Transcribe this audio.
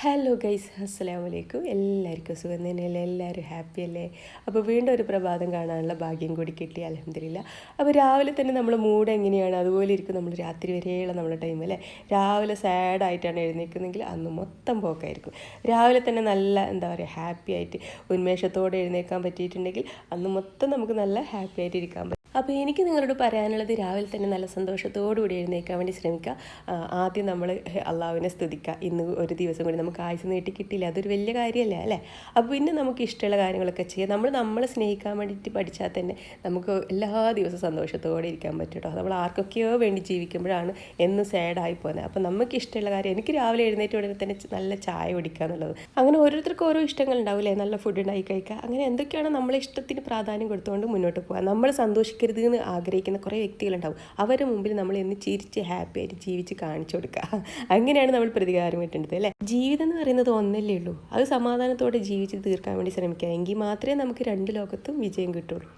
Hello guys, അസ്സലാമു അലൈക്കും. എല്ലാവർക്കും സുഖം തന്നെയല്ലേ? എല്ലാവരും ഹാപ്പി അല്ലേ? അപ്പോൾ വീണ്ടും ഒരു പ്രഭാതം കാണാനുള്ള ഭാഗ്യം കൂടി കിട്ടി, അൽഹംദുലില്ലാ. അപ്പോൾ രാവിലെ തന്നെ നമ്മൾ മൂഡ് എങ്ങനെയാണ് അതുപോലെ ഇരിക്കും നമ്മൾ രാത്രി വരെയുള്ള നമ്മുടെ ടൈം അല്ലേ. രാവിലെ സാഡായിട്ടാണ് എഴുന്നേൽക്കുന്നതെങ്കിൽ അന്ന് മൊത്തം പോക്കായിരിക്കും. രാവിലെ തന്നെ നല്ല എന്താ പറയുക, ഹാപ്പി ആയിട്ട് ഉന്മേഷത്തോടെ എഴുന്നേൽക്കാൻ പറ്റിയിട്ടുണ്ടെങ്കിൽ അന്ന് മൊത്തം നമുക്ക് നല്ല ഹാപ്പി ആയിട്ട് ഇരിക്കാൻ പറ്റും. അപ്പോൾ എനിക്ക് നിങ്ങളോട് പറയാനുള്ളത്, രാവിലെ തന്നെ നല്ല സന്തോഷത്തോടുകൂടി എഴുന്നേൽക്കാൻ വേണ്ടി ശ്രമിക്കുക. ആദ്യം നമ്മൾ അള്ളാഹുവിനെ സ്തുതിക്കുക. ഇന്ന് ഒരു ദിവസം കൂടി നമുക്ക് ആയുസ് നീട്ടി കിട്ടിയില്ല, അതൊരു വലിയ കാര്യമല്ലേ അല്ലേ. അപ്പോൾ പിന്നെ നമുക്ക് ഇഷ്ടമുള്ള കാര്യങ്ങളൊക്കെ ചെയ്യുക. നമ്മളെ സ്നേഹിക്കാൻ വേണ്ടിയിട്ട് പഠിച്ചാൽ തന്നെ നമുക്ക് എല്ലാ ദിവസവും സന്തോഷത്തോടെ ഇരിക്കാൻ പറ്റും കേട്ടോ. നമ്മൾ ആർക്കൊക്കെയോ വേണ്ടി ജീവിക്കുമ്പോഴാണ് എന്നും സാഡായി പോകുന്നത്. അപ്പോൾ നമുക്ക് ഇഷ്ടമുള്ള കാര്യം, എനിക്ക് രാവിലെ എഴുന്നേറ്റ് ഉടനെ തന്നെ നല്ല ചായ കുടിക്കുക എന്നുള്ളത്. അങ്ങനെ ഓരോരുത്തർക്കും ഓരോ ഇഷ്ടങ്ങൾ ഉണ്ടാവില്ലേ, നല്ല ഫുഡ് ഉണ്ടാക്കി കഴിക്കുക. അങ്ങനെ എന്തൊക്കെയാണോ നമ്മളെ ഇഷ്ടത്തിന് പ്രാധാന്യം കൊടുത്തുകൊണ്ട് മുന്നോട്ട് പോകുക. നമ്മൾ സന്തോഷിക്കരുത് എന്ന് ആഗ്രഹിക്കുന്ന കുറേ വ്യക്തികളുണ്ടാവും. അവരുടെ മുമ്പിൽ നമ്മൾ എന്ന് ചിരിച്ച് ഹാപ്പി ആയിട്ട് ജീവിച്ച് കാണിച്ചു കൊടുക്കുക. അങ്ങനെയാണ് നമ്മൾ പ്രതികാരം കിട്ടേണ്ടത് അല്ലേ. ജീവിതം എന്ന് പറയുന്നത് ഒന്നല്ലേ ഉള്ളൂ. അത് സമാധാനത്തോടെ ജീവിച്ച് തീർക്കാൻ വേണ്ടി ശ്രമിക്കുക. എങ്കിൽ മാത്രമേ നമുക്ക് രണ്ട് ലോകത്തും വിജയം കിട്ടുള്ളൂ.